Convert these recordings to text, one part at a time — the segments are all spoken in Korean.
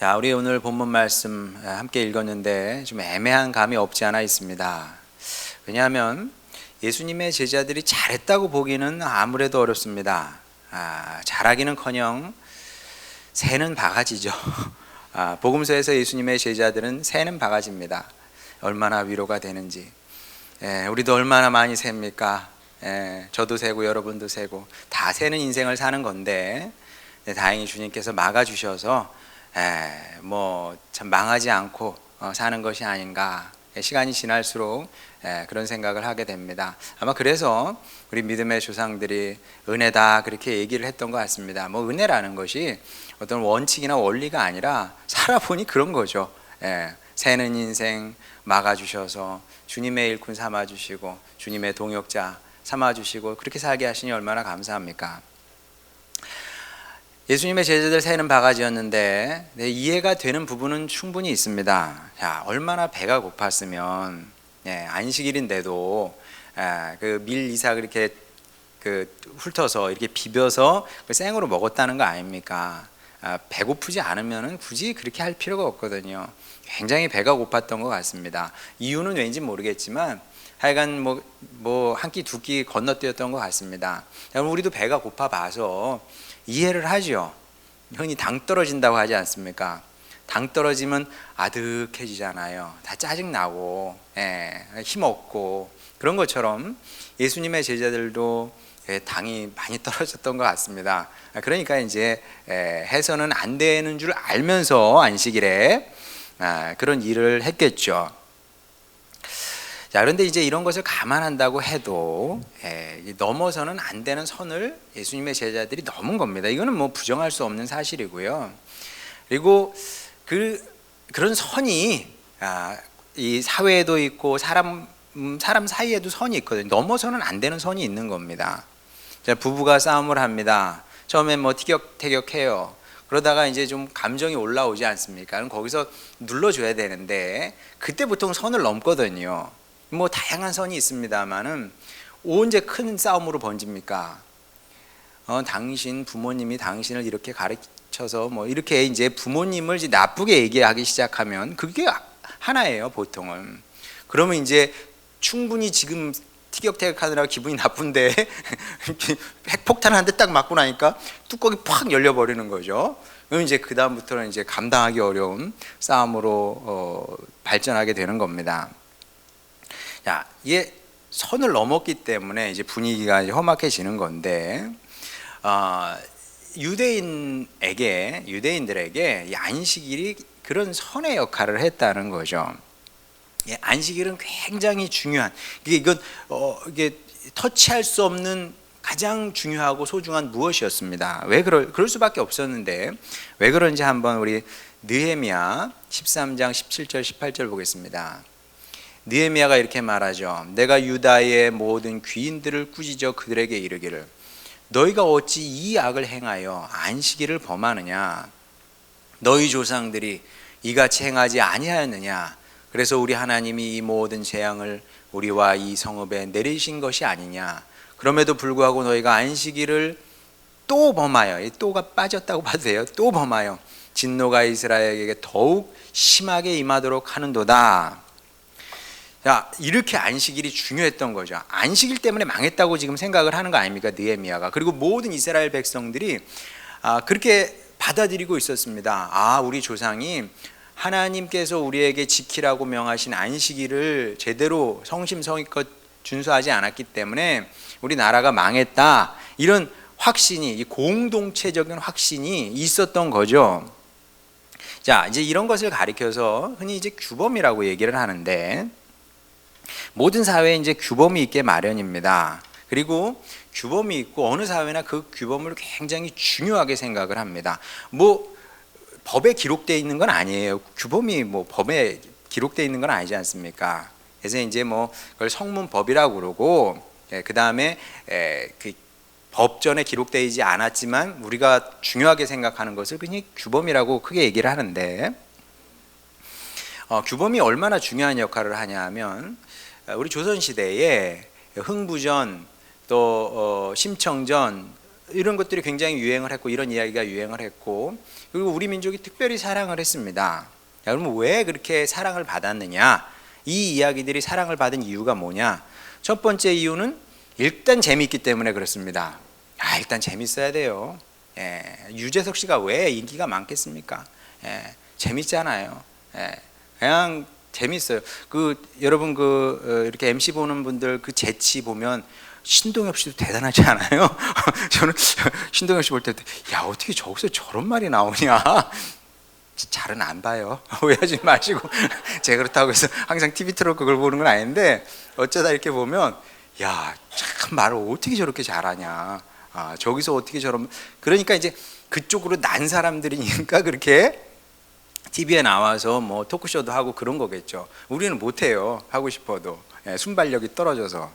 자, 우리 오늘 본문 말씀 함께 읽었는데 좀 애매한 감이 없지 않아 있습니다. 왜냐하면 예수님의 제자들이 잘했다고 보기는 아무래도 어렵습니다. 잘하기는커녕 새는 바가지죠. 복음서에서 예수님의 제자들은 새는 바가지입니다. 얼마나 위로가 되는지. 우리도 얼마나 많이 셉니까? 저도 세고 여러분도 세고 다 새는 인생을 사는 건데, 다행히 주님께서 막아주셔서 뭐 참 망하지 않고 사는 것이 아닌가. 시간이 지날수록 그런 생각을 하게 됩니다. 아마 그래서 우리 믿음의 조상들이 은혜다 그렇게 얘기를 했던 것 같습니다. 뭐 은혜라는 것이 어떤 원칙이나 원리가 아니라 살아보니 그런 거죠. 새는 인생 막아주셔서 주님의 일꾼 삼아주시고 주님의 동역자 삼아주시고 그렇게 살게 하시니 얼마나 감사합니까? 예수님의 제자들 새는 바가지였는데 이해가 되는 부분은 충분히 있습니다. 야, 얼마나 배가 고팠으면 안식일인데도 그 밀 이삭 이렇게 훑어서 이렇게 비벼서 생으로 먹었다는 거 아닙니까? 배고프지 않으면 굳이 그렇게 할 필요가 없거든요. 굉장히 배가 고팠던 것 같습니다. 이유는 왠지 모르겠지만 하여간 뭐 한 끼 두 끼 건너뛰었던 것 같습니다. 우리도 배가 고파 봐서 이해를 하죠. 흔히 당 떨어진다고 하지 않습니까? 당 떨어지면 아득해지잖아요. 다 짜증나고 힘없고 그런 것처럼 예수님의 제자들도 당이 많이 떨어졌던 것 같습니다. 그러니까 이제 해서는 안 되는 줄 알면서 안식일에 그런 일을 했겠죠. 자, 그런데 이제 이런 것을 감안한다고 해도 넘어서는 안 되는 선을 예수님의 제자들이 넘은 겁니다. 이거는 뭐 부정할 수 없는 사실이고요. 그리고 그런 선이 이 사회에도 있고 사람 사이에도 선이 있거든요. 넘어서는 안 되는 선이 있는 겁니다. 자, 부부가 싸움을 합니다. 처음엔 뭐 티격태격해요. 그러다가 이제 좀 감정이 올라오지 않습니까? 그럼 거기서 눌러줘야 되는데 그때 보통 선을 넘거든요. 뭐 다양한 선이 있습니다만은 언제 큰 싸움으로 번집니까? 당신 부모님이 당신을 이렇게 가르쳐서 뭐 이렇게 이제 부모님을 이제 나쁘게 얘기하기 시작하면 그게 하나예요, 보통은. 그러면 이제 충분히 지금 티격태격하느라 기분이 나쁜데 핵폭탄 한 대 딱 맞고 나니까 뚜껑이 팍 열려버리는 거죠. 그럼 이제 그 다음부터는 이제 감당하기 어려운 싸움으로 발전하게 되는 겁니다. 자, 이게 선을 넘었기 때문에 이제 분위기가 이제 험악해지는 건데, 유대인들에게 이 안식일이 그런 선의 역할을 했다는 거죠. 안식일은 굉장히 중요한, 이게 터치할 수 없는 가장 중요하고 소중한 무엇이었습니다. 왜 그럴 수밖에 없었는데 왜 그런지 한번 우리 느헤미야 13장 17절 18절 보겠습니다. 느헤미야가 이렇게 말하죠. 내가 유다의 모든 귀인들을 꾸짖어 그들에게 이르기를 너희가 어찌 이 악을 행하여 안식일을 범하느냐? 너희 조상들이 이같이 행하지 아니하였느냐? 그래서 우리 하나님이 이 모든 재앙을 우리와 이 성읍에 내리신 것이 아니냐? 그럼에도 불구하고 너희가 안식일을 또 범하여, 이 또가 빠졌다고 봐도 돼요. 또 범하여 진노가 이스라엘에게 더욱 심하게 임하도록 하는도다. 자, 이렇게 안식일이 중요했던 거죠. 안식일 때문에 망했다고 지금 생각을 하는 거 아닙니까? 느헤미야가. 그리고 모든 이스라엘 백성들이 그렇게 받아들이고 있었습니다. 우리 조상이 하나님께서 우리에게 지키라고 명하신 안식일을 제대로 성심성의껏 준수하지 않았기 때문에 우리 나라가 망했다. 이런 확신이, 이 공동체적인 확신이 있었던 거죠. 자, 이제 이런 것을 가리켜서 흔히 이제 규범이라고 얘기를 하는데, 모든 사회에 이제 규범이 있게 마련입니다. 그리고 규범이 있고 어느 사회나 그 규범을 굉장히 중요하게 생각을 합니다. 뭐 법에 기록되어 있는 건 아니에요. 규범이 뭐 법에 기록되어 있는 건 아니지 않습니까? 그래서 이제 뭐 그걸 성문법이라고 그러고, 그 다음에 그 법전에 기록되지 않았지만 우리가 중요하게 생각하는 것을 그냥 규범이라고 크게 얘기를 하는데, 규범이 얼마나 중요한 역할을 하냐 하면, 우리 조선시대에 흥부전 또 심청전 이런 것들이 굉장히 유행을 했고 이런 이야기가 유행을 했고 그리고 우리 민족이 특별히 사랑을 했습니다. 자, 그러면 왜 그렇게 사랑을 받았느냐? 이 이야기들이 사랑을 받은 이유가 뭐냐? 첫 번째 이유는 일단 재미있기 때문에 그렇습니다. 일단 재밌어야 돼요. 유재석 씨가 왜 인기가 많겠습니까? 재밌잖아요. 그냥 재밌어요. 여러분 이렇게 MC 보는 분들 그 재치 보면 신동엽 씨도 대단하지 않아요? 저는 신동엽 씨 볼 때 야 어떻게 저기서 저런 말이 나오냐? 잘은 안 봐요. 오해하지 마시고 제가 그렇다고 해서 항상 TV 틀어 그걸 보는 건 아닌데 어쩌다 이렇게 보면 야 참 말을 어떻게 저렇게 잘하냐. 저기서 어떻게 저런 그러니까 이제 그쪽으로 난 사람들이니까 그렇게 TV에 나와서 뭐 토크쇼도 하고 그런 거겠죠. 우리는 못해요. 하고 싶어도 순발력이 떨어져서.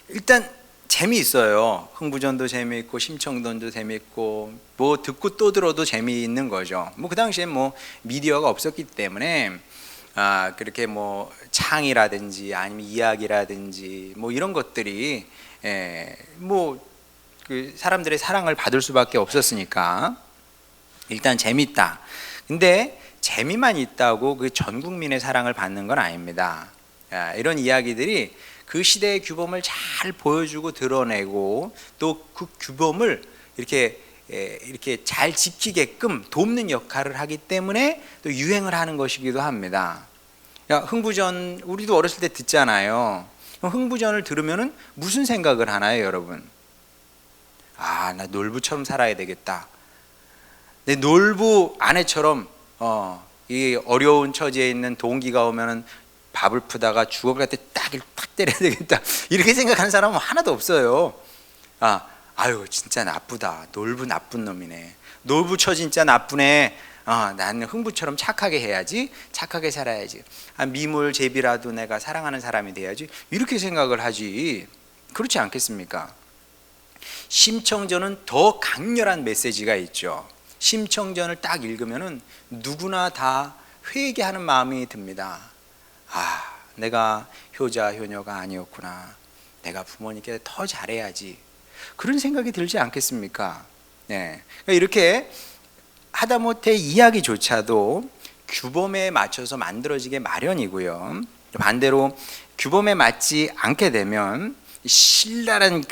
일단 재미있어요. 흥부전도 재미있고 심청전도 재미있고 뭐 듣고 또 들어도 재미있는 거죠. 뭐 그 당시에 뭐 미디어가 없었기 때문에 그렇게 뭐 창이라든지 아니면 이야기라든지 뭐 이런 것들이 뭐 그 사람들의 사랑을 받을 수밖에 없었으니까 일단 재밌다. 근데 재미만 있다고 그 전 국민의 사랑을 받는 건 아닙니다. 이런 이야기들이 그 시대의 규범을 잘 보여주고 드러내고 또 그 규범을 이렇게 잘 지키게끔 돕는 역할을 하기 때문에 또 유행을 하는 것이기도 합니다. 흥부전 우리도 어렸을 때 듣잖아요. 흥부전을 들으면은 무슨 생각을 하나요, 여러분? 나 놀부처럼 살아야 되겠다. 내 놀부 아내처럼 이 어려운 처지에 있는 동기가 오면은 밥을 푸다가 죽어갈 때 딱 때려야 되겠다. 이렇게 생각하는 사람은 하나도 없어요. 아유 진짜 나쁘다. 놀부 나쁜 놈이네. 놀부처 진짜 나쁘네. 나는 흥부처럼 착하게 해야지. 착하게 살아야지. 미물제비라도 내가 사랑하는 사람이 돼야지. 이렇게 생각을 하지. 그렇지 않겠습니까? 심청전은 더 강렬한 메시지가 있죠. 심청전을 딱 읽으면은 누구나 다 회개하는 마음이 듭니다. 내가 효자 효녀가 아니었구나. 내가 부모님께 더 잘해야지. 그런 생각이 들지 않겠습니까? 이렇게 하다못해 이야기조차도 규범에 맞춰서 만들어지게 마련이고요. 반대로 규범에 맞지 않게 되면 신랄한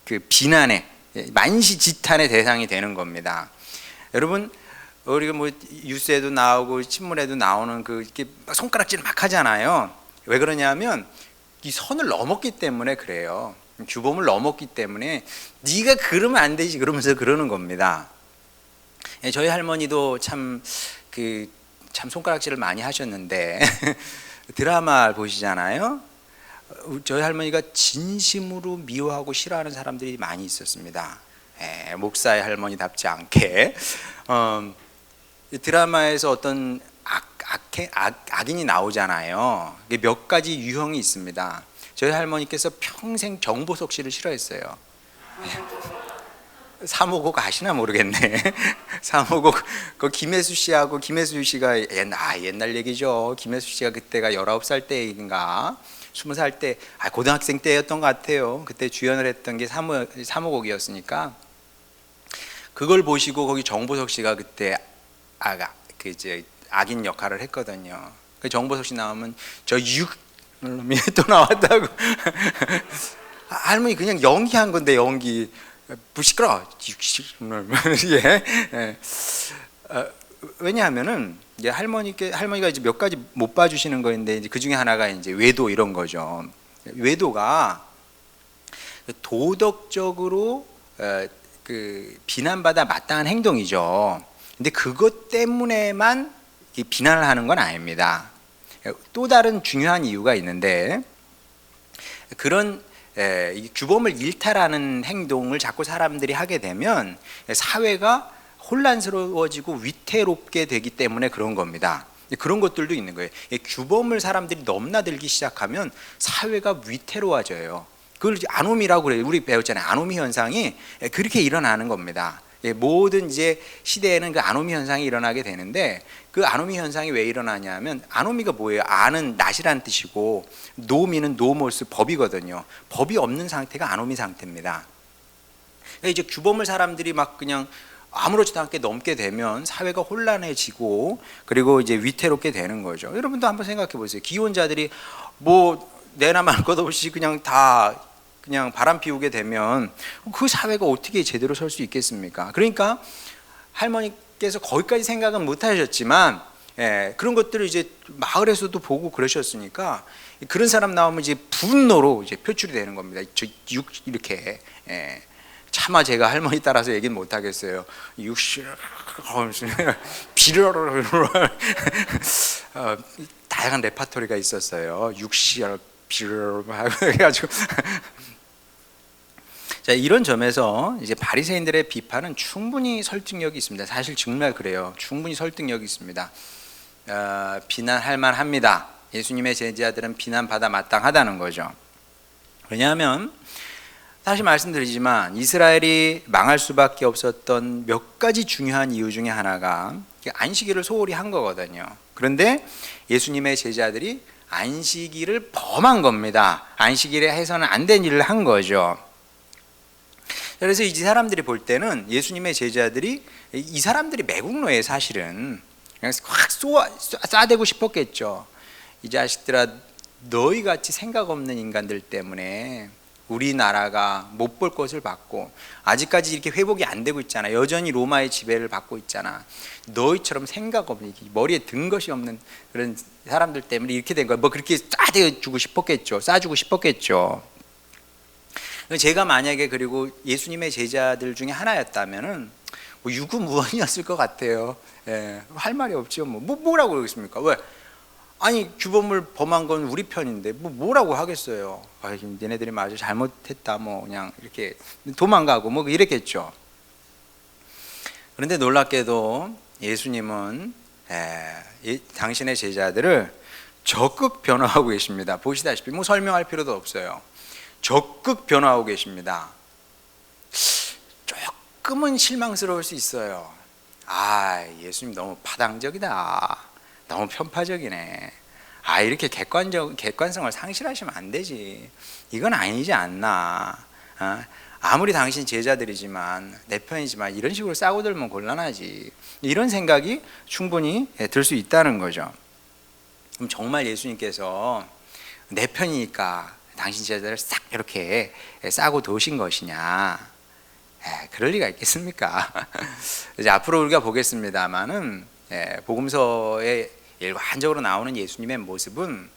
그 비난의 만시지탄의 대상이 되는 겁니다. 여러분 우리가 뭐 뉴스에도 나오고 신문에도 나오는 이렇게 손가락질 막 하잖아요. 왜 그러냐면 이 선을 넘었기 때문에 그래요. 규범을 넘었기 때문에 네가 그러면 안 되지 그러면서 그러는 겁니다. 저희 할머니도 참 손가락질을 많이 하셨는데 드라마 보시잖아요. 저희 할머니가 진심으로 미워하고 싫어하는 사람들이 많이 있었습니다. 목사의 할머니답지 않게 드라마에서 어떤 악인이 나오잖아요. 몇 가지 유형이 있습니다. 저희 할머니께서 평생 정보석 씨를 싫어했어요. 사모곡 아시나 모르겠네. 사모곡 김혜수 씨하고 김혜수 씨가 옛날 얘기죠. 김혜수 씨가 그때가 19살 때인가 20살 때 고등학생 때였던 것 같아요. 그때 주연을 했던 게 사모곡이었으니까 그걸 보시고 거기 정보석 씨가 그때 악인 역할을 했거든요. 그 정보석 씨 나오면 저 육놈이 또 나왔다고. 할머니 그냥 연기한 건데 연기. 부시끄러. 왜냐하면은 이제 할머니가 이제 몇 가지 못 봐주시는 거인데 이제 그 중에 하나가 이제 외도 이런 거죠. 외도가 도덕적으로 비난받아 마땅한 행동이죠. 근데 그것 때문에만 비난을 하는 건 아닙니다. 또 다른 중요한 이유가 있는데 그런 규범을 일탈하는 행동을 자꾸 사람들이 하게 되면 사회가 혼란스러워지고 위태롭게 되기 때문에 그런 겁니다. 그런 것들도 있는 거예요. 규범을 사람들이 넘나들기 시작하면 사회가 위태로워져요. 그걸 아노미라고 그래요. 우리 배웠잖아요. 아노미 현상이 그렇게 일어나는 겁니다. 모든 이제 시대에는 그 아노미 현상이 일어나게 되는데 그 아노미 현상이 왜 일어나냐면 아노미가 뭐예요? 아는 낫이라는 뜻이고 노미는 노모스 법이거든요. 법이 없는 상태가 아노미 상태입니다. 이제 규범을 사람들이 막 그냥 아무렇지도 않게 넘게 되면 사회가 혼란해지고 그리고 이제 위태롭게 되는 거죠. 여러분도 한번 생각해 보세요. 기혼자들이 뭐 내나 말 것 없이 그냥 다 그냥 바람 피우게 되면 그 사회가 어떻게 제대로 설 수 있겠습니까? 그러니까 할머니께서 거기까지 생각은 못 하셨지만 그런 것들을 이제 마을에서도 보고 그러셨으니까 그런 사람 나오면 이제 분노로 이제 표출이 되는 겁니다. 이렇게 차마 제가 할머니 따라서 얘기는 못 하겠어요. 비르르 다양한 레파토리가 있었어요. 비르르 해가지고 자, 이런 점에서 이제 바리새인들의 비판은 충분히 설득력이 있습니다. 사실 정말 그래요. 충분히 설득력이 있습니다. 비난할 만합니다. 예수님의 제자들은 비난받아 마땅하다는 거죠. 왜냐하면 다시 말씀드리지만 이스라엘이 망할 수밖에 없었던 몇 가지 중요한 이유 중에 하나가 안식일을 소홀히 한 거거든요. 그런데 예수님의 제자들이 안식일을 범한 겁니다. 안식일에 해서는 안 된 일을 한 거죠. 그래서 이 사람들이 볼 때는 예수님의 제자들이 이 사람들이 매국노예에 사실은 그냥 확 쏴대고 싶었겠죠. 이 자식들아, 너희 같이 생각 없는 인간들 때문에 우리나라가 못 볼 것을 받고 아직까지 이렇게 회복이 안 되고 있잖아. 여전히 로마의 지배를 받고 있잖아. 너희처럼 생각 없는, 머리에 든 것이 없는 그런 사람들 때문에 이렇게 된 거야. 뭐 그렇게 싸대주고 싶었겠죠. 싸주고 싶었겠죠. 제가 만약에 그리고 예수님의 제자들 중에 하나였다면은 뭐 유구무원이었을 것 같아요. 할 말이 없죠. 뭐라고 그러겠습니까? 왜? 아니 규범을 범한 건 우리 편인데 뭐라고 하겠어요. 얘네들이 아주 잘못했다 뭐 그냥 이렇게 도망가고 뭐 이랬겠죠. 그런데 놀랍게도 예수님은 당신의 제자들을 적극 변화하고 계십니다. 보시다시피 뭐 설명할 필요도 없어요. 적극 변화하고 계십니다. 조금은 실망스러울 수 있어요. 예수님 너무 파당적이다. 너무 편파적이네. 이렇게 객관성을 상실하시면 안 되지. 이건 아니지 않나. 아무리 당신 제자들이지만 내 편이지만 이런 식으로 싸고 들면 곤란하지. 이런 생각이 충분히 들 수 있다는 거죠. 그럼 정말 예수님께서 내 편이니까 당신 제자들을 싹 이렇게 싸고 도신 것이냐? 그럴 리가 있겠습니까? 이제 앞으로 우리가 보겠습니다만은 복음서에 일관적으로 나오는 예수님의 모습은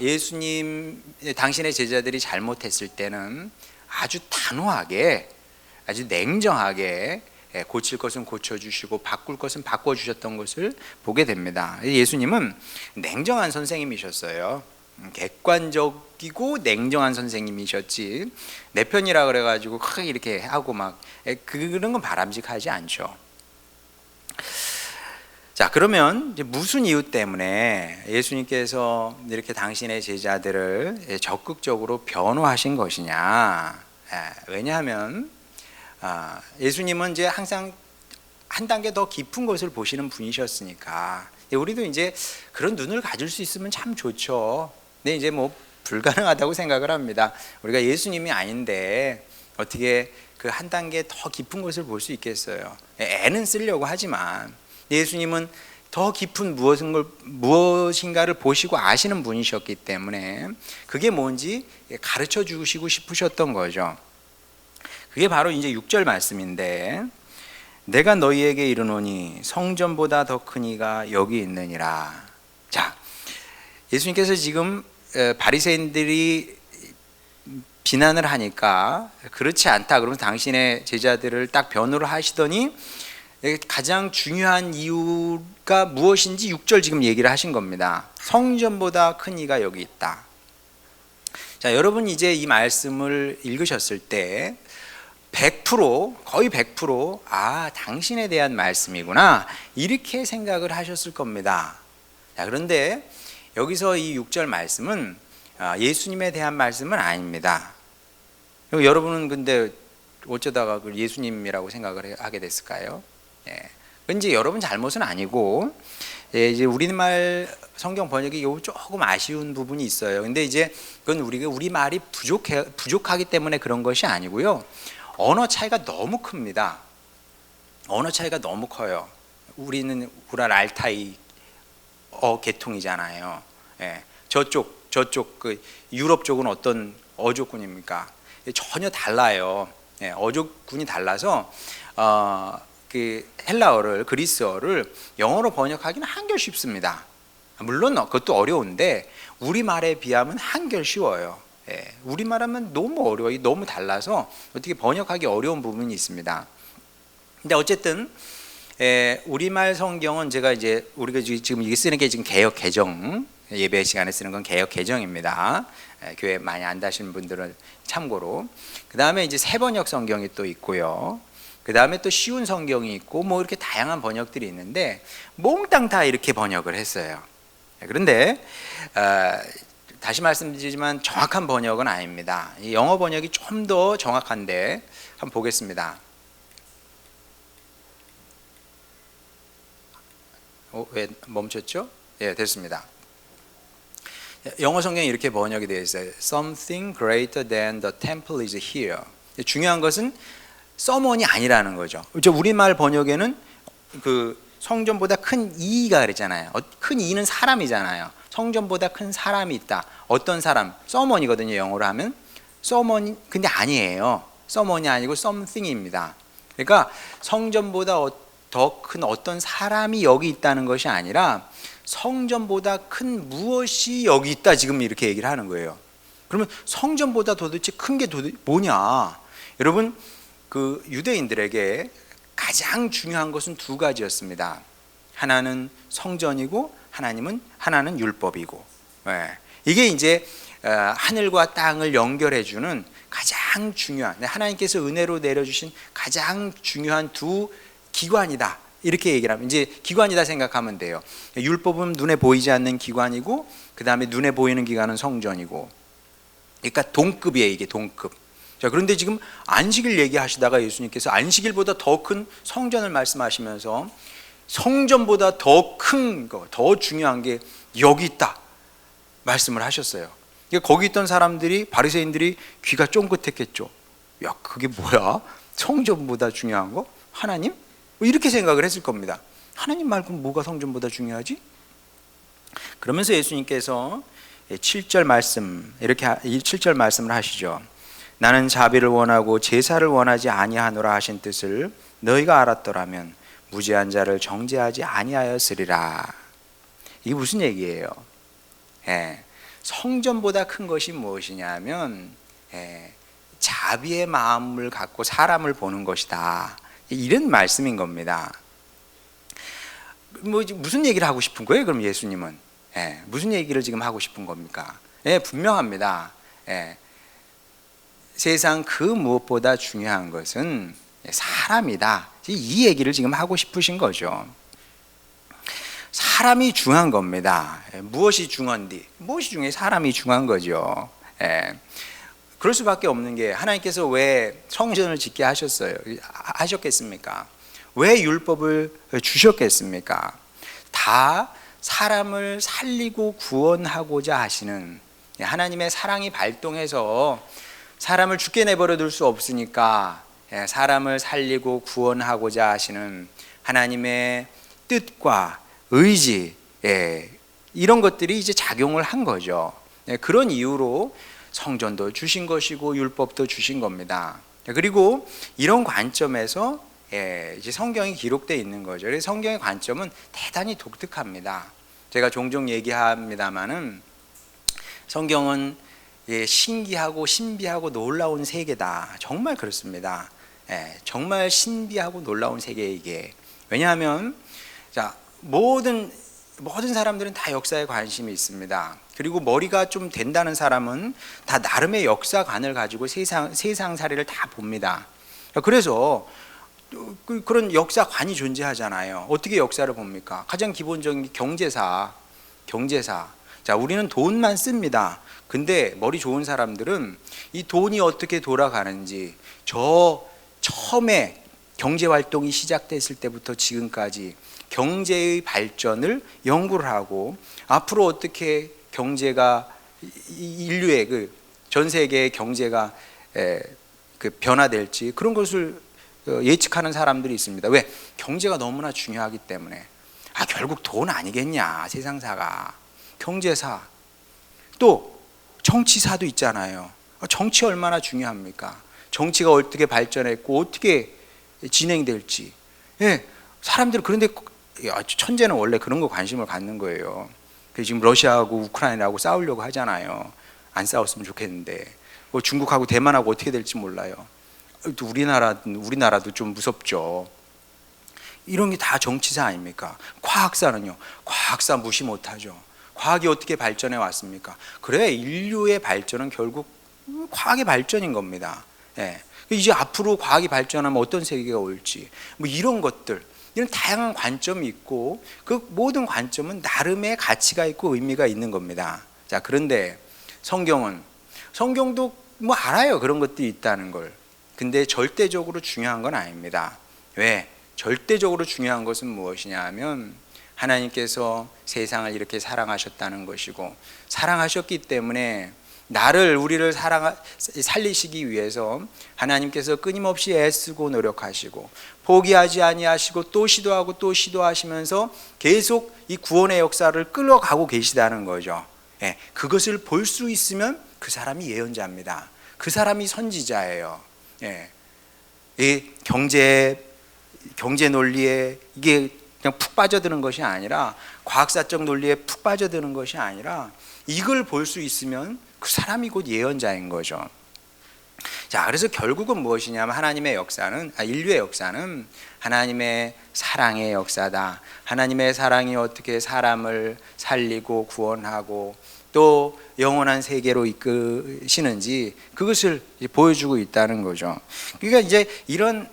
예수님 당신의 제자들이 잘못했을 때는 아주 단호하게, 아주 냉정하게 고칠 것은 고쳐주시고 바꿀 것은 바꿔주셨던 것을 보게 됩니다. 예수님은 냉정한 선생님이셨어요. 객관적이고 냉정한 선생님이셨지 내 편이라 그래가지고 크게 이렇게 하고 막 그런 건 바람직하지 않죠. 자, 그러면 이제 무슨 이유 때문에 예수님께서 이렇게 당신의 제자들을 적극적으로 변호하신 것이냐? 왜냐하면 예수님은 이제 항상 한 단계 더 깊은 것을 보시는 분이셨으니까 우리도 이제 그런 눈을 가질 수 있으면 참 좋죠. 근데 이제 뭐 불가능하다고 생각을 합니다. 우리가 예수님이 아닌데 어떻게 그 한 단계 더 깊은 것을 볼 수 있겠어요. 애는 쓰려고 하지만 예수님은 더 깊은 무엇인가를 보시고 아시는 분이셨기 때문에 그게 뭔지 가르쳐 주시고 싶으셨던 거죠. 그게 바로 이제 6절 말씀인데 내가 너희에게 이르노니 성전보다 더 큰 이가 여기 있느니라. 자, 예수님께서 지금 바리새인들이 비난을 하니까 그렇지 않다 그러면 당신의 제자들을 딱 변호를 하시더니 가장 중요한 이유가 무엇인지 6절 지금 얘기를 하신 겁니다. 성전보다 큰 이가 여기 있다. 자, 여러분 이제 이 말씀을 읽으셨을 때 100% 거의 100% 당신에 대한 말씀이구나 이렇게 생각을 하셨을 겁니다. 자, 그런데 여기서 이 6절 말씀은 예수님에 대한 말씀은 아닙니다. 여러분은 근데 어쩌다가 예수님이라고 생각을 하게 됐을까요? 왠지 여러분 잘못은 아니고 이제 우리말 성경 번역이 조금 아쉬운 부분이 있어요. 근데 이제 그건 우리 말이 부족하기 때문에 그런 것이 아니고요. 언어 차이가 너무 큽니다. 언어 차이가 너무 커요. 우리는 우랄 알타이 계통이잖아요. 예, 저쪽 그 유럽 쪽은 어떤 어조군입니까? 전혀 달라요. 예, 어조군이 달라서 그 헬라어를 그리스어를 영어로 번역하기는 한결 쉽습니다. 물론 그것도 어려운데 우리말에 비하면 한결 쉬워요. 예, 우리말하면 너무 어려워요. 너무 달라서 어떻게 번역하기 어려운 부분이 있습니다. 근데 어쨌든 우리말 성경은 제가 이제 우리가 지금 이게 쓰는 게 지금 개역 개정, 예배 시간에 쓰는 건 개역 개정입니다. 교회 많이 안 다시는 분들은 참고로. 그 다음에 이제 새 번역 성경이 또 있고요. 그 다음에 또 쉬운 성경이 있고 뭐 이렇게 다양한 번역들이 있는데 몽땅 다 이렇게 번역을 했어요. 그런데 다시 말씀드리지만 정확한 번역은 아닙니다. 이 영어 번역이 좀 더 정확한데 한번 보겠습니다. 왜 멈췄죠? 예, 됐습니다. 영어 성경이 이렇게 번역이 되어 있어요. Something greater than the temple is here. 중요한 것은 someone이 아니라는 거죠. 우리말 번역에는 그 성전보다 큰 이가 그랬잖아요. 큰 이는 사람이잖아요. 성전보다 큰 사람이 있다. 어떤 사람? someone이거든요. 영어로 하면 someone, 근데 아니에요. someone이 아니고 something입니다. 그러니까 성전보다 더 큰 어떤 사람이 여기 있다는 것이 아니라 성전보다 큰 무엇이 여기 있다, 지금 이렇게 얘기를 하는 거예요. 그러면 성전보다 도대체 큰 게 뭐냐? 여러분, 그 유대인들에게 가장 중요한 것은 두 가지였습니다. 하나는 성전이고 하나는 율법이고. 이게 이제 하늘과 땅을 연결해주는 가장 중요한, 하나님께서 은혜로 내려주신 가장 중요한 두 기관이다, 이렇게 얘기를 하면 이제 기관이다 생각하면 돼요. 율법은 눈에 보이지 않는 기관이고 그 다음에 눈에 보이는 기관은 성전이고, 그러니까 동급이에요. 이게 동급. 자, 그런데 지금 안식일 얘기하시다가 예수님께서 안식일보다 더 큰 성전을 말씀하시면서 성전보다 더 큰 거, 더 중요한 게 여기 있다 말씀을 하셨어요. 그러니까 거기 있던 사람들이, 바리새인들이 귀가 쫑긋했겠죠. 야, 그게 뭐야? 성전보다 중요한 거? 하나님? 이렇게 생각을 했을 겁니다. 하나님 말고 뭐가 성전보다 중요하지? 그러면서 예수님께서 7절 말씀, 이렇게 7절 말씀을 하시죠. 나는 자비를 원하고 제사를 원하지 아니하노라 하신 뜻을 너희가 알았더라면 무죄한 자를 정죄하지 아니하였으리라. 이게 무슨 얘기예요? 성전보다 큰 것이 무엇이냐면 자비의 마음을 갖고 사람을 보는 것이다, 이런 말씀인 겁니다. 뭐 무슨 얘기를 하고 싶은 거예요? 그럼 예수님은 무슨 얘기를 지금 하고 싶은 겁니까? 분명합니다. 세상 그 무엇보다 중요한 것은 사람이다, 이 얘기를 지금 하고 싶으신 거죠. 사람이 중요한 겁니다. 무엇이 중요한디? 무엇이 중요해? 사람이 중요한 거죠. 그럴 수밖에 없는 게, 하나님께서 왜 성전을 짓게 하셨겠습니까? 왜 율법을 주셨겠습니까? 다 사람을 살리고 구원하고자 하시는, 하나님의 사랑이 발동해서 사람을 죽게 내버려 둘 수 없으니까 사람을 살리고 구원하고자 하시는 하나님의 뜻과 의지, 이런 것들이 이제 작용을 한 거죠. 그런 이유로 성전도 주신 것이고 율법도 주신 겁니다. 그리고 이런 관점에서 이제 성경이 기록되어 있는 거죠. 그래서 성경의 관점은 대단히 독특합니다. 제가 종종 얘기합니다마는 성경은 신기하고 신비하고 놀라운 세계다. 정말 그렇습니다. 정말 신비하고 놀라운 세계, 이게. 왜냐하면 자, 모든 사람들은 다 역사에 관심이 있습니다. 그리고 머리가 좀 된다는 사람은 다 나름의 역사관을 가지고 세상살이를 다 봅니다. 그래서 그런 역사관이 존재하잖아요. 어떻게 역사를 봅니까? 가장 기본적인 경제사. 자, 우리는 돈만 씁니다. 근데 머리 좋은 사람들은 이 돈이 어떻게 돌아가는지, 저 처음에 경제활동이 시작됐을 때부터 지금까지 경제의 발전을 연구를 하고, 앞으로 어떻게 경제가, 인류의 전 세계의 경제가 그 변화될지 그런 것을 예측하는 사람들이 있습니다. 왜? 경제가 너무나 중요하기 때문에. 결국 돈 아니겠냐, 세상사가. 경제사, 또 정치사도 있잖아요. 정치 얼마나 중요합니까? 정치가 어떻게 발전했고 어떻게 진행될지. 사람들은 그런데 천재는 원래 그런 거 관심을 갖는 거예요. 지금 러시아하고 우크라이나하고 싸우려고 하잖아요. 안 싸웠으면 좋겠는데 중국하고 대만하고 어떻게 될지 몰라요. 또 우리나라도 좀 무섭죠. 이런 게 다 정치사 아닙니까? 과학사는요. 과학사 무시 못하죠. 과학이 어떻게 발전해 왔습니까? 그래, 인류의 발전은 결국 과학의 발전인 겁니다. 이제 앞으로 과학이 발전하면 어떤 세계가 올지, 이런 것들, 이런 다양한 관점이 있고 그 모든 관점은 나름의 가치가 있고 의미가 있는 겁니다. 자, 그런데 성경도 알아요. 그런 것들이 있다는 걸. 근데 절대적으로 중요한 건 아닙니다. 왜? 절대적으로 중요한 것은 무엇이냐 하면 하나님께서 세상을 이렇게 사랑하셨다는 것이고, 사랑하셨기 때문에 우리를 살리시기 위해서 하나님께서 끊임없이 애쓰고 노력하시고 포기하지 아니하시고 또 시도하고 또 시도하시면서 계속 이 구원의 역사를 끌어가고 계시다는 거죠. 그것을 볼 수 있으면 그 사람이 예언자입니다. 그 사람이 선지자예요. 이 경제 논리에 이게 그냥 푹 빠져드는 것이 아니라, 과학사적 논리에 푹 빠져드는 것이 아니라, 이걸 볼 수 있으면 그 사람이 곧 예언자인 거죠. 자, 그래서 결국은 무엇이냐면 인류의 역사는 하나님의 사랑의 역사다. 하나님의 사랑이 어떻게 사람을 살리고 구원하고 또 영원한 세계로 이끄시는지 그것을 보여주고 있다는 거죠. 그러니까 이제 이런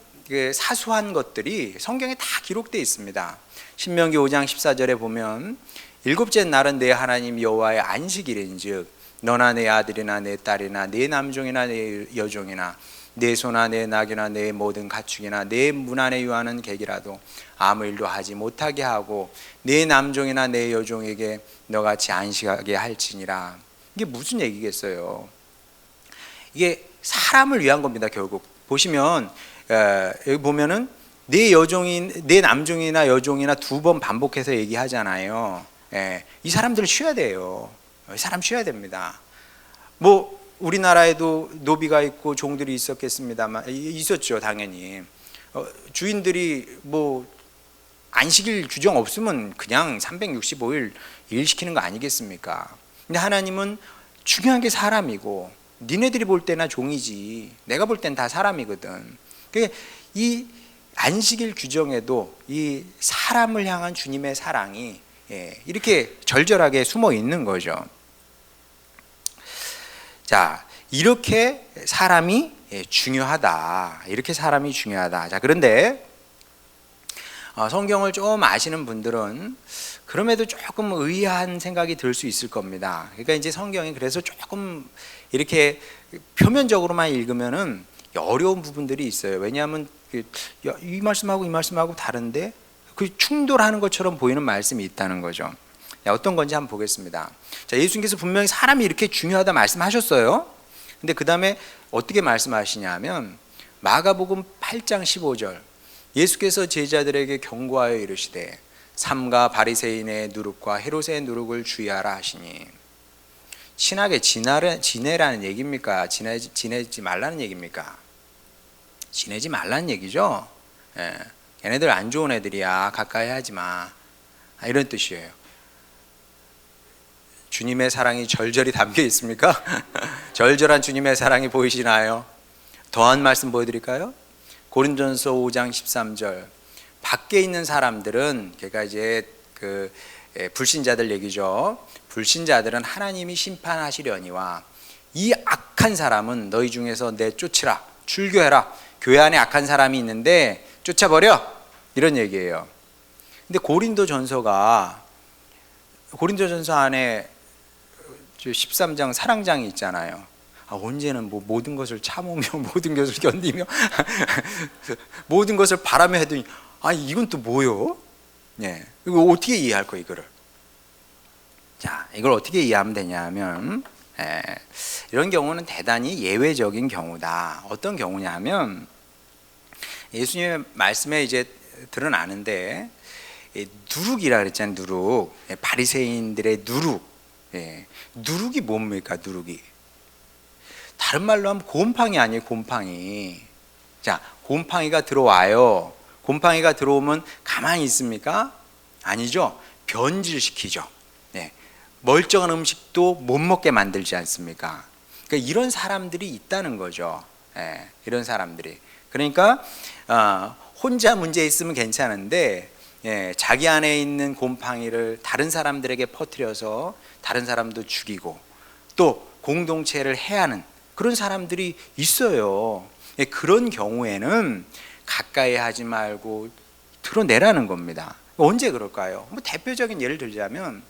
사소한 것들이 성경에 다 기록되어 있습니다. 신명기 5장 14절에 보면 일곱째 날은 내 하나님 여호와의 안식일인즉 너나 내 아들이나 내 딸이나 내 남종이나 내 여종이나 내 소나 내 낙이나 내 모든 가축이나 내 문 안에 유하는 객이라도 아무 일도 하지 못하게 하고 내 남종이나 내 여종에게 너같이 안식하게 할지니라. 이게 무슨 얘기겠어요? 이게 사람을 위한 겁니다. 결국 보시면 여기 보면은 내 남종이나 여종이나 두 번 반복해서 얘기하잖아요. 이 사람들 쉬어야 돼요. 이 사람 쉬어야 됩니다. 우리나라에도 노비가 있고 종들이 있었겠습니다만, 있었죠, 당연히. 주인들이 안식일 규정 없으면 그냥 365일 일 시키는 거 아니겠습니까? 근데 하나님은 중요한 게 사람이고, 니네들이 볼 때나 종이지 내가 볼 땐 다 사람이거든. 그러니까 이 안식일 규정에도 이 사람을 향한 주님의 사랑이 이렇게 절절하게 숨어 있는 거죠. 자, 이렇게 사람이 중요하다. 이렇게 사람이 중요하다. 자, 그런데 성경을 좀 아시는 분들은 그럼에도 조금 의아한 생각이 들 수 있을 겁니다. 그러니까 이제 성경이 그래서 조금 이렇게 표면적으로만 읽으면은 어려운 부분들이 있어요. 왜냐하면 이 말씀하고 이 말씀하고 다른데 그 충돌하는 것처럼 보이는 말씀이 있다는 거죠. 어떤 건지 한번 보겠습니다. 자, 예수님께서 분명히 사람이 이렇게 중요하다 말씀하셨어요. 근데 그 다음에 어떻게 말씀하시냐면 마가복음 8장 15절, 예수께서 제자들에게 경고하여 이르시되 삼가 바리새인의 누룩과 헤롯의 누룩을 주의하라 하시니. 친하게 지내라는 얘기입니까? 지내지 말라는 얘기입니까? 지내지 말라는 얘기죠. 얘네들 안 좋은 애들이야, 가까이 하지 마, 이런 뜻이에요. 주님의 사랑이 절절히 담겨 있습니까? 절절한 주님의 사랑이 보이시나요? 더한 말씀 보여드릴까요? 고린도전서 5장 13절, 밖에 있는 사람들은, 그러니까 이제 불신자들 얘기죠. 불신자들은 하나님이 심판하시려니와 이 악한 사람은 너희 중에서 내쫓으라, 출교해라. 교회 안에 악한 사람이 있는데 쫓아버려, 이런 얘기예요. 근데 고린도전서 안에 13장 사랑장이 있잖아요. 언제는 모든 것을 참으며 모든 것을 견디며 모든 것을 바라며 했더니 이건 또 뭐요? 이거 어떻게 이해할 거예요, 이거를? 자, 이걸 어떻게 이해하면 되냐면 예, 이런 경우는 대단히 예외적인 경우다. 어떤 경우냐면 예수님의 말씀에 이제 드러나는데 누룩이라 그랬잖아요. 누룩. 바리새인들의 누룩. 누룩이 뭡니까? 누룩이 다른 말로 하면 곰팡이 아니에요. 곰팡이. 자, 곰팡이가 들어와요. 곰팡이가 들어오면 가만히 있습니까? 아니죠. 변질시키죠. 멀쩡한 음식도 못 먹게 만들지 않습니까? 그러니까 이런 사람들이 있다는 거죠. 이런 사람들이. 그러니까 혼자 문제 있으면 괜찮은데 자기 안에 있는 곰팡이를 다른 사람들에게 퍼뜨려서 다른 사람도 죽이고 또 공동체를 해하는 그런 사람들이 있어요. 그런 경우에는 가까이 하지 말고 드러내라는 겁니다. 언제 그럴까요? 뭐 대표적인 예를 들자면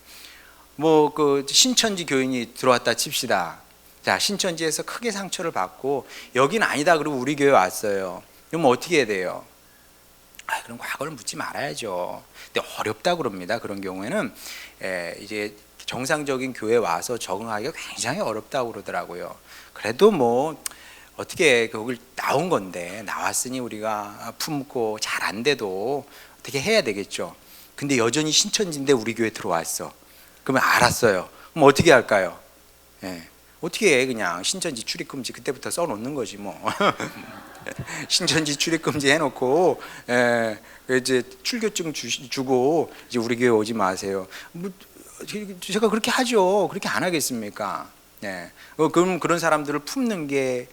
뭐 그 신천지 교인이 들어왔다 칩시다. 자, 신천지에서 크게 상처를 받고 여긴 아니다 그러고 우리 교회 왔어요. 그럼 어떻게 해야 돼요? 그럼 과거를 묻지 말아야죠. 근데 어렵다 그럽니다. 그런 경우에는 이제 정상적인 교회 와서 적응하기가 굉장히 어렵다고 그러더라고요. 그래도 뭐 어떻게 거길 나온 건데 나왔으니 우리가 품고 잘 안 돼도 어떻게 해야 되겠죠. 근데 여전히 신천지인데 우리 교회 들어왔어. 그러면 알았어요. 그럼 어떻게 할까요? 어떻게 해? 그냥 신천지 출입금지 그때부터 써놓는 거지 뭐. 신천지 출입금지 해놓고 이제 출교증 주고 이제 우리 교회 오지 마세요. 뭐 제가 그렇게 하죠. 그렇게 안 하겠습니까? 그럼 그런 사람들을 품는 게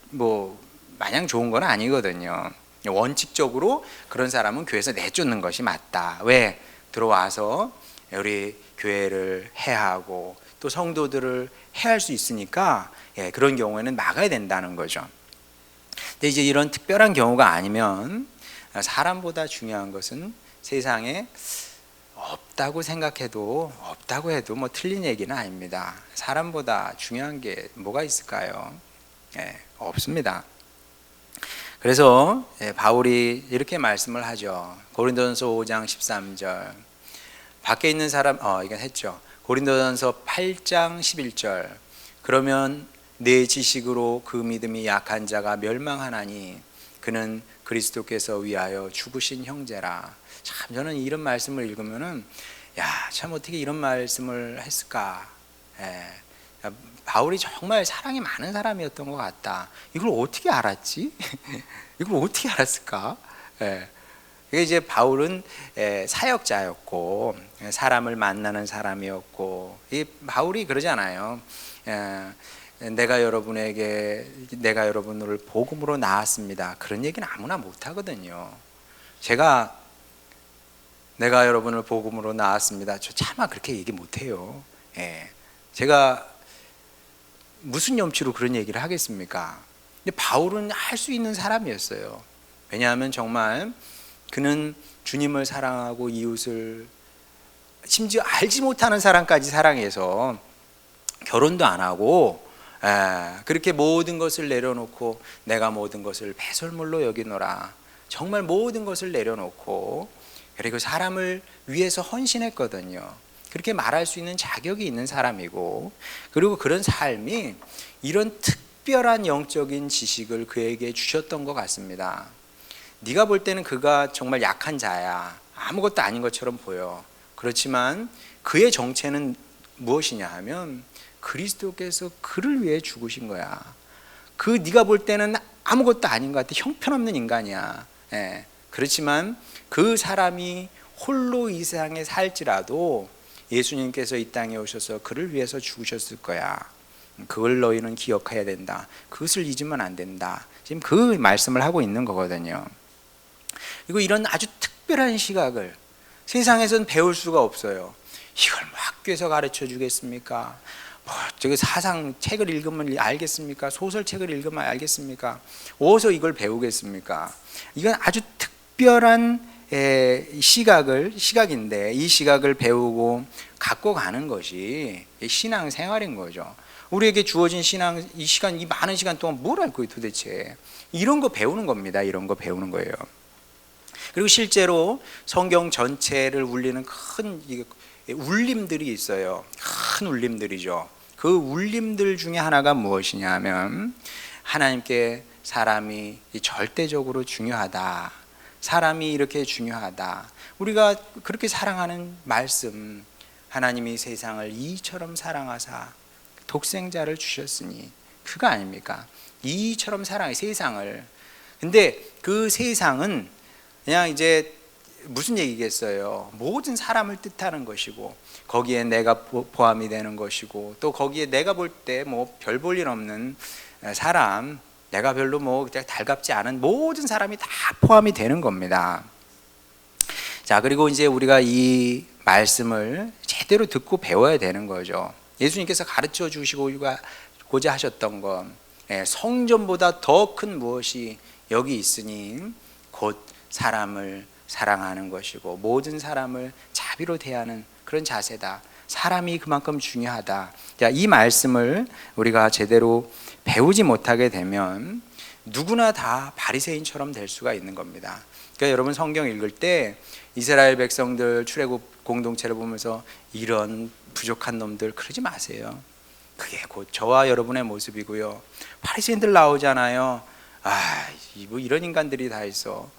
뭐 마냥 좋은 건 아니거든요. 원칙적으로 그런 사람은 교회에서 내쫓는 것이 맞다. 왜? 들어와서 우리 교회를 해하고 또 성도들을 해할 수 있으니까 그런 경우에는 막아야 된다는 거죠. 근데 이제 이런 특별한 경우가 아니면 사람보다 중요한 것은 세상에 없다고 생각해도 없다고 해도 뭐 틀린 얘기는 아닙니다. 사람보다 중요한 게 뭐가 있을까요? 없습니다. 그래서 바울이 이렇게 말씀을 하죠. 고린도전서 5장 13절. 밖에 있는 사람 이건 했죠. 고린도전서 8장 11절. 그러면 내 지식으로 그 믿음이 약한 자가 멸망하나니 그는 그리스도께서 위하여 죽으신 형제라. 참 저는 이런 말씀을 읽으면은 참 어떻게 이런 말씀을 했을까. 바울이 정말 사랑이 많은 사람이었던 것 같다. 이걸 어떻게 알았지? 이걸 어떻게 알았을까? 이제 바울은 사역자였고 사람을 만나는 사람이었고 바울이 그러잖아요. 내가 여러분을 복음으로 낳았습니다. 그런 얘기는 아무나 못 하거든요. 내가 여러분을 복음으로 낳았습니다. 저 차마 그렇게 얘기 못 해요. 제가 무슨 염치로 그런 얘기를 하겠습니까? 근데 바울은 할 수 있는 사람이었어요. 왜냐하면 정말 그는 주님을 사랑하고 이웃을 심지어 알지 못하는 사람까지 사랑해서 결혼도 안 하고 그렇게 모든 것을 내려놓고 내가 모든 것을 배설물로 여기노라. 정말 모든 것을 내려놓고 그리고 사람을 위해서 헌신했거든요. 그렇게 말할 수 있는 자격이 있는 사람이고 그리고 그런 삶이 이런 특별한 영적인 지식을 그에게 주셨던 것 같습니다. 네가 볼 때는 그가 정말 약한 자야. 아무것도 아닌 것처럼 보여. 그렇지만 그의 정체는 무엇이냐 하면 그리스도께서 그를 위해 죽으신 거야. 네가 볼 때는 아무것도 아닌 것 같아. 형편없는 인간이야. 그렇지만 그 사람이 홀로 이 세상에 살지라도 예수님께서 이 땅에 오셔서 그를 위해서 죽으셨을 거야. 그걸 너희는 기억해야 된다. 그것을 잊으면 안 된다. 지금 그 말씀을 하고 있는 거거든요. 그리고 이런 아주 특별한 시각을 세상에선 배울 수가 없어요. 이걸 뭐 학교에서 가르쳐 주겠습니까? 저기 사상 책을 읽으면 알겠습니까? 소설책을 읽으면 알겠습니까? 어디서 이걸 배우겠습니까? 이건 아주 특별한 시각인데 이 시각을 배우고 갖고 가는 것이 신앙생활인 거죠. 우리에게 주어진 이 시간, 이 많은 시간 동안 뭘 할 거예요 도대체? 이런 거 배우는 겁니다. 이런 거 배우는 거예요. 그리고 실제로 성경 전체를 울리는 큰 울림들이 있어요. 큰 울림들이죠. 그 울림들 중에 하나가 무엇이냐 하면 하나님께 사람이 절대적으로 중요하다. 사람이 이렇게 중요하다. 우리가 그렇게 사랑하는 말씀, 하나님이 세상을 이처럼 사랑하사 독생자를 주셨으니, 그거 아닙니까? 이처럼 사랑해 세상을. 근데 그 세상은 그냥 이제 무슨 얘기겠어요? 모든 사람을 뜻하는 것이고, 거기에 내가 포함이 되는 것이고, 또 거기에 내가 볼 때 뭐 별 볼 일 없는 사람, 내가 별로 뭐 달갑지 않은 모든 사람이 다 포함이 되는 겁니다. 자, 그리고 이제 우리가 이 말씀을 제대로 듣고 배워야 되는 거죠. 예수님께서 가르쳐 주시고자 하셨던 건 성전보다 더 큰 무엇이 여기 있으니 곧 사람을 사랑하는 것이고 모든 사람을 자비로 대하는 그런 자세다. 사람이 그만큼 중요하다. 자, 이 말씀을 우리가 제대로 배우지 못하게 되면 누구나 다 바리새인처럼 될 수가 있는 겁니다. 그러니까 여러분 성경 읽을 때 이스라엘 백성들 출애굽 공동체를 보면서 이런 부족한 놈들 그러지 마세요. 그게 곧 저와 여러분의 모습이고요. 바리새인들 나오잖아요. 뭐 이런 인간들이 다 있어.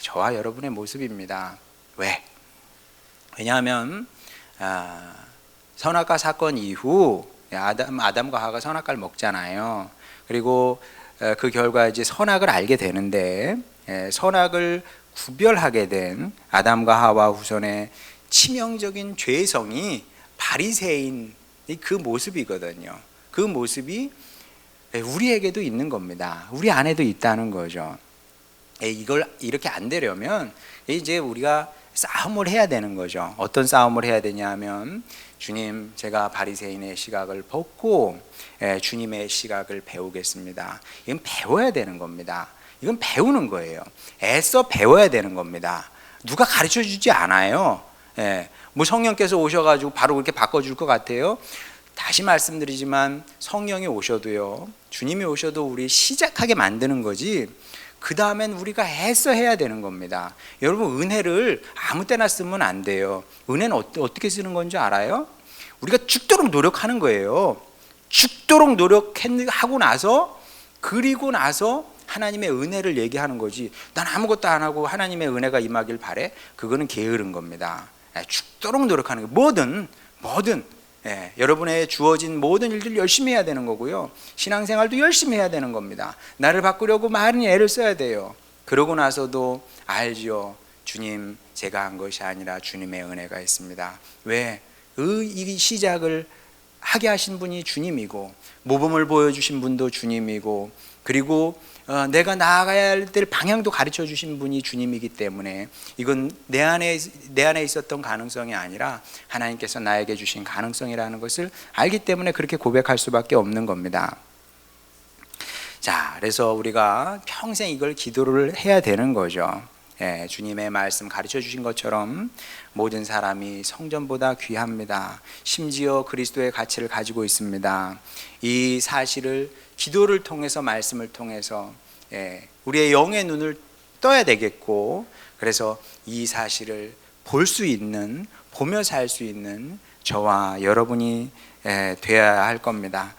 저와 여러분의 모습입니다. 왜? 왜냐하면 선악과 사건 이후 아담과 하와가 선악과를 먹잖아요. 그리고 그 결과 이제 선악을 알게 되는데 선악을 구별하게 된 아담과 하와 후손의 치명적인 죄성이 바리새인 그 모습이거든요. 그 모습이 우리에게도 있는 겁니다. 우리 안에도 있다는 거죠. 이걸 이렇게 안 되려면 이제 우리가 싸움을 해야 되는 거죠. 어떤 싸움을 해야 되냐면 주님, 제가 바리새인의 시각을 벗고 주님의 시각을 배우겠습니다. 이건 배워야 되는 겁니다. 이건 배우는 거예요. 애써 배워야 되는 겁니다. 누가 가르쳐 주지 않아요. 뭐 성령께서 오셔가지고 바로 그렇게 바꿔줄 것 같아요? 다시 말씀드리지만 성령이 오셔도요, 주님이 오셔도 우리 시작하게 만드는 거지 그 다음엔 우리가 애써 해야 되는 겁니다. 여러분, 은혜를 아무 때나 쓰면 안 돼요. 은혜는 어떻게 쓰는 건지 알아요? 우리가 죽도록 노력하는 거예요. 죽도록 노력하고 나서, 그리고 나서 하나님의 은혜를 얘기하는 거지, 난 아무것도 안 하고 하나님의 은혜가 임하길 바래? 그거는 게으른 겁니다. 죽도록 노력하는 거예요. 뭐든 여러분의 주어진 모든 일들 열심히 해야 되는 거고요. 신앙생활도 열심히 해야 되는 겁니다. 나를 바꾸려고 많은 애를 써야 돼요. 그러고 나서도 알죠. 주님, 제가 한 것이 아니라 주님의 은혜가 있습니다. 왜? 이 시작을 하게 하신 분이 주님이고, 모범을 보여주신 분도 주님이고, 그리고 내가 나아가야 될 방향도 가르쳐 주신 분이 주님이기 때문에 이건 내 안에 있었던 가능성이 아니라 하나님께서 나에게 주신 가능성이라는 것을 알기 때문에 그렇게 고백할 수밖에 없는 겁니다. 자, 그래서 우리가 평생 이걸 기도를 해야 되는 거죠. 주님의 말씀 가르쳐 주신 것처럼 모든 사람이 성전보다 귀합니다. 심지어 그리스도의 가치를 가지고 있습니다. 이 사실을 기도를 통해서, 말씀을 통해서 우리의 영의 눈을 떠야 되겠고, 그래서 이 사실을 볼 수 있는, 보며 살 수 있는 저와 여러분이 되어야 할 겁니다.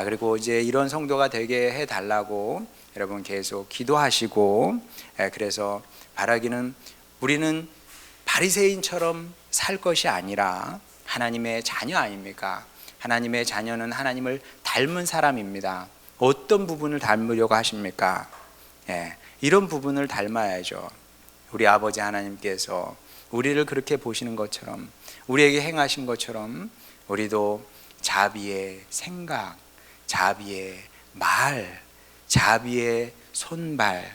그리고 이제 이런 성도가 되게 해달라고 여러분 계속 기도하시고, 그래서 바라기는 우리는 바리새인처럼 살 것이 아니라 하나님의 자녀 아닙니까? 하나님의 자녀는 하나님을 닮은 사람입니다. 어떤 부분을 닮으려고 하십니까? 이런 부분을 닮아야죠. 우리 아버지 하나님께서 우리를 그렇게 보시는 것처럼, 우리에게 행하신 것처럼 우리도 자비의 생각, 자비의 말, 자비의 손발,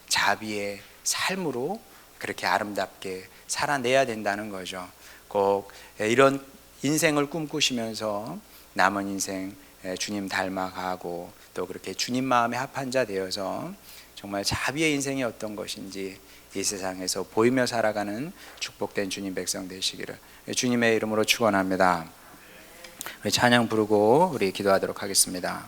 자비의 삶으로 그렇게 아름답게 살아내야 된다는 거죠. 꼭 이런 인생을 꿈꾸시면서 남은 인생 주님 닮아가고, 또 그렇게 주님 마음에 합한 자 되어서 정말 자비의 인생이 어떤 것인지 이 세상에서 보이며 살아가는 축복된 주님 백성 되시기를 주님의 이름으로 축원합니다. 우리 찬양 부르고 우리 기도하도록 하겠습니다.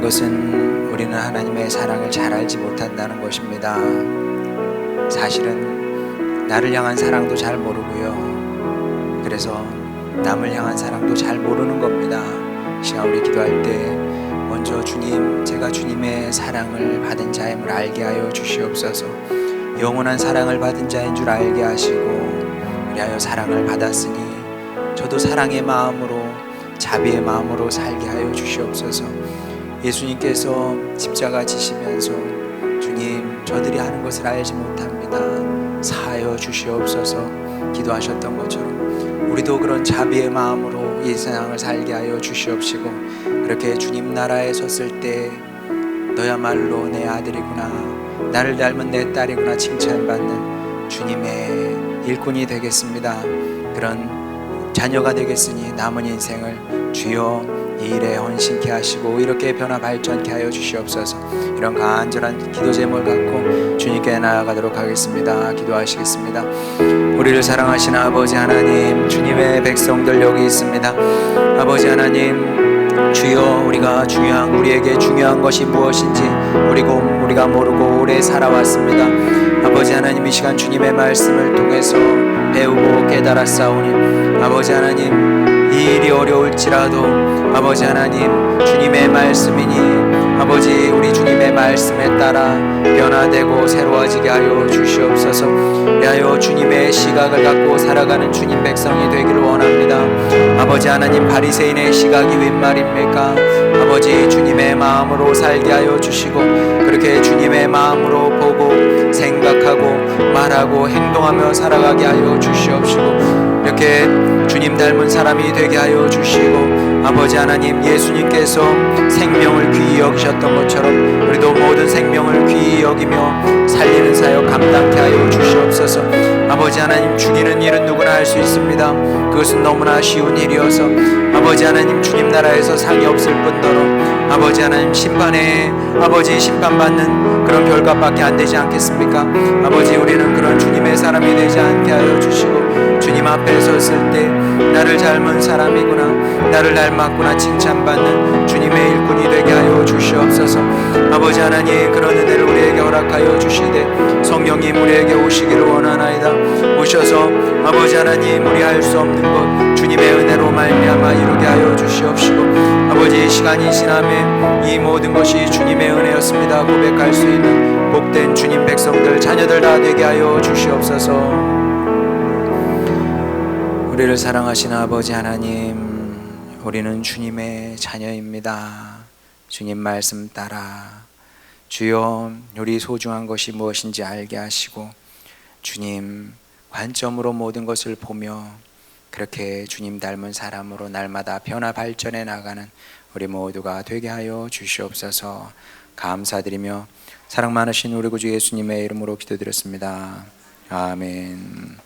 것은 우리는 하나님의 사랑을 잘 알지 못한다는 것입니다. 사실은 나를 향한 사랑도 잘 모르고요. 그래서 남을 향한 사랑도 잘 모르는 겁니다. 시간 우리 기도할 때 먼저 주님, 제가 주님의 사랑을 받은 자임을 알게 하여 주시옵소서. 영원한 사랑을 받은 자인 줄 알게 하시고, 그리하여 사랑을 받았으니 저도 사랑의 마음으로, 자비의 마음으로 살게 하여 주시옵소서. 예수님께서 십자가 지시면서 주님, 저들이 하는 것을 알지 못합니다, 사하여 주시옵소서 기도하셨던 것처럼 우리도 그런 자비의 마음으로 이 세상을 살게 하여 주시옵시고, 그렇게 주님 나라에 섰을 때 너야말로 내 아들이구나, 나를 닮은 내 딸이구나 칭찬받는 주님의 일꾼이 되겠습니다. 그런 자녀가 되겠으니 남은 인생을 주여 이 일에 헌신케 하시고 이렇게 변화 발전케 하여 주시옵소서. 이런 간절한 기도 제목을 갖고 주님께 나아가도록 하겠습니다. 기도하시겠습니다. 우리를 사랑하시는 아버지 하나님, 주님의 백성들 여기 있습니다. 아버지 하나님, 주여, 우리에게 중요한 것이 무엇인지 우리가 모르고 오래 살아왔습니다. 아버지 하나님, 이 시간 주님의 말씀을 통해서 배우고 깨달았사오니 아버지 하나님, 이 일이 어려울지라도 아버지 하나님, 주님의 말씀이니 아버지, 우리 주님의 말씀에 따라 변화되고 새로워지게 하여 주시옵소서. 하여 주님의 시각을 갖고 살아가는 주님 백성이 되기를 원합니다. 아버지 하나님, 바리새인의 시각이 웬 말입니까? 아버지, 주님의 마음으로 살게 하여 주시고, 그렇게 주님의 마음으로 보고 생각하고 말하고 행동하며 살아가게 하여 주시옵시고, 이렇게 주님 닮은 사람이 되게 하여 주시고, 아버지 하나님, 예수님께서 생명을 귀히 여기셨던 것처럼 우리도 모든 생명을 귀히 여기며 살리는 사역 감당케 하여 주시옵소서. 아버지 하나님, 죽이는 일은 누구나 할 수 있습니다. 그것은 너무나 쉬운 일이어서 아버지 하나님, 주님 나라에서 상이 없을 뿐더러 아버지 하나님, 심판받는 그런 결과밖에 안 되지 않겠습니까? 아버지, 우리는 그런 주님의 사람이 되지 않게 하여 주시고, 주님 앞에 섰을 때 나를 닮은 사람이구나, 나를 닮았구나 칭찬받는 주님의 일꾼이 되게 하여 주시옵소서. 아버지 하나님, 그런 은혜를 우리에게 허락하여 주시되 성령님 우리에게 오시기를 원하나이다. 오셔서 아버지 하나님, 우리 할 수 없는 것 주님의 은혜로 말미암아 이루게 하여 주시옵시고, 아버지, 시간이 지나면 이 모든 것이 주님의 은혜였습니다 고백할 수 있는 복된 주님 백성들, 자녀들 다 되게 하여 주시옵소서. 우리를 사랑하시는 아버지 하나님, 우리는 주님의 자녀입니다. 주님 말씀 따라 주여, 우리 소중한 것이 무엇인지 알게 하시고 주님 관점으로 모든 것을 보며 그렇게 주님 닮은 사람으로 날마다 변화 발전해 나가는 우리 모두가 되게 하여 주시옵소서. 감사드리며 사랑 많으신 우리 구주 예수님의 이름으로 기도드렸습니다. 아멘.